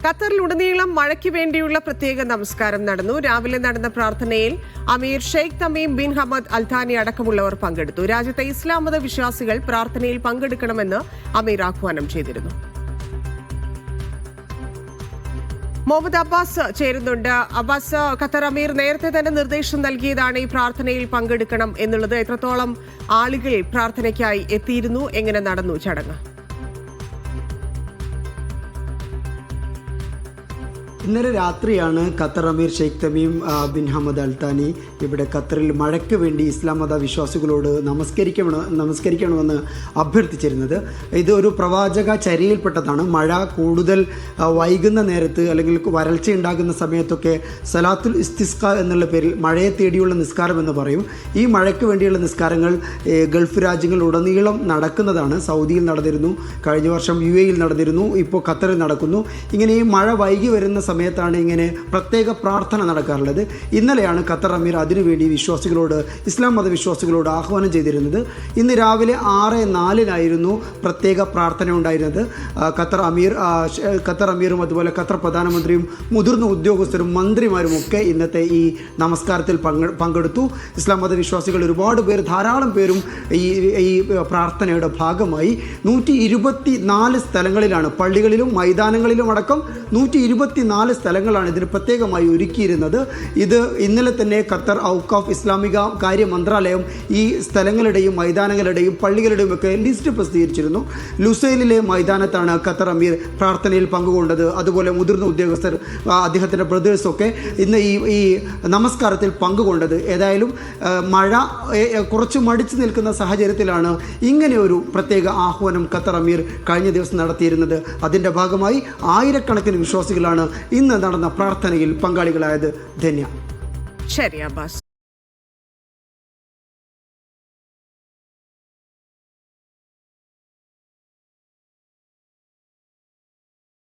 ഖത്തറിലുടനീളം മഴയ്ക്ക് വേണ്ടിയുള്ള പ്രത്യേക നമസ്കാരം നടന്നു. രാവിലെ നടന്ന പ്രാർത്ഥനയിൽ അമീർ Sheikh Tamim bin Hamad Al Thani അടക്കമുള്ളവർ പങ്കെടുത്തു. രാജ്യത്തെ ഇസ്ലാം മത വിശ്വാസികൾ പ്രാർത്ഥനയിൽ പങ്കെടുക്കണമെന്ന് അമീർ ആഹ്വാനം ചെയ്തിരുന്നു. മുഹമ്മദ് അബ്ബാസ് ചേരുന്നുണ്ട്. അബ്ബാസ്, ഖത്തർ അമീർ നേരത്തെ തന്നെ നിർദ്ദേശം നൽകിയതാണ് ഈ പ്രാർത്ഥനയിൽ പങ്കെടുക്കണം എന്നുള്ളത്. എത്രത്തോളം ആളുകൾ പ്രാർത്ഥനയ്ക്കായി എത്തിയിരുന്നു? എങ്ങനെ നടന്നു ചടങ്ങ്? ഇന്നലെ രാത്രിയാണ് ഖത്തർ അമീർ Sheikh Tamim bin Hamad Al Thani ഇവിടെ ഖത്തറിൽ മഴയ്ക്ക് വേണ്ടി ഇസ്ലാം മത വിശ്വാസികളോട് നമസ്കരിക്കണമെന്ന് അഭ്യർത്ഥിച്ചിരുന്നത്. ഇത് ഒരു പ്രവാചക ചര്യയിൽപ്പെട്ടതാണ്. മഴ കൂടുതൽ വൈകുന്ന നേരത്ത് അല്ലെങ്കിൽ വരൾച്ച ഉണ്ടാകുന്ന സമയത്തൊക്കെ സലാത്തുൽ ഇസ്തിസ്ക എന്നുള്ള പേരിൽ മഴയെ തേടിയുള്ള നിസ്കാരം എന്ന് പറയും. ഈ മഴയ്ക്ക് വേണ്ടിയുള്ള നിസ്കാരങ്ങൾ ഗൾഫ് രാജ്യങ്ങളിലുടനീളം നടക്കുന്നതാണ്. സൗദിയിൽ നടന്നിരുന്നു, കഴിഞ്ഞ വർഷം UAE നടന്നിരുന്നു, ഇപ്പോൾ ഖത്തറിൽ നടക്കുന്നു. ഇങ്ങനെ ഈ മഴ വൈകി വരുന്ന സമയത്താണ് ഇങ്ങനെ പ്രത്യേക പ്രാർത്ഥന നടക്കാറുള്ളത്. ഇന്നലെയാണ് ഖത്തർ അമീർ അതിനുവേണ്ടി ഇസ്ലാം മത വിശ്വാസികളോട് ആഹ്വാനം ചെയ്തിരുന്നത്. ഇന്ന് രാവിലെ 6:04 പ്രത്യേക പ്രാർത്ഥന ഉണ്ടായിരുന്നത്. ഖത്തർ അമീറും അതുപോലെ ഖത്തർ പ്രധാനമന്ത്രിയും മുതിർന്ന ഉദ്യോഗസ്ഥരും മന്ത്രിമാരും ഒക്കെ ഇന്നത്തെ ഈ നമസ്കാരത്തിൽ പങ്കെടുത്തു. ഇസ്ലാം മത വിശ്വാസികൾ ഒരുപാട് പേർ, ധാരാളം പേരും ഈ പ്രാർത്ഥനയുടെ ഭാഗമായി 124 സ്ഥലങ്ങളിലാണ്, പള്ളികളിലും മൈതാനങ്ങളിലും അടക്കം 124 സ്ഥലങ്ങളാണ് ഇതിന് പ്രത്യേകമായി ഒരുക്കിയിരുന്നത്. ഇത് ഇന്നലെ തന്നെ ഖത്തർ ഔഖാഫ് ഇസ്ലാമിക കാര്യ മന്ത്രാലയം ഈ സ്ഥലങ്ങളുടെയും മൈതാനങ്ങളുടെയും പള്ളികളുടെയും ഒക്കെ ലിസ്റ്റ് പ്രസിദ്ധീകരിച്ചിരുന്നു. ലുസൈലിലെ മൈതാനത്താണ് ഖത്തർ അമീർ പ്രാർത്ഥനയിൽ പങ്കുകൊണ്ടത്. അതുപോലെ മുതിർന്ന ഉദ്യോഗസ്ഥർ, അദ്ദേഹത്തിൻ്റെ ബ്രദേഴ്സൊക്കെ ഇന്ന് ഈ നമസ്കാരത്തിൽ പങ്കുകൊണ്ടത്. ഏതായാലും മഴ കുറച്ച് മടിച്ചു നിൽക്കുന്ന സാഹചര്യത്തിലാണ് ഇങ്ങനെ ഒരു പ്രത്യേക ആഹ്വാനം ഖത്തർ അമീർ കഴിഞ്ഞ ദിവസം നടത്തിയിരുന്നത്. അതിൻ്റെ ഭാഗമായി ആയിരക്കണക്കിന് വിശ്വാസികളാണ് ഇന്ന് നടന്ന പ്രാർത്ഥനയിൽ പങ്കാളികളായത്. ധന്യ. ശരി അബ്ബാസ്.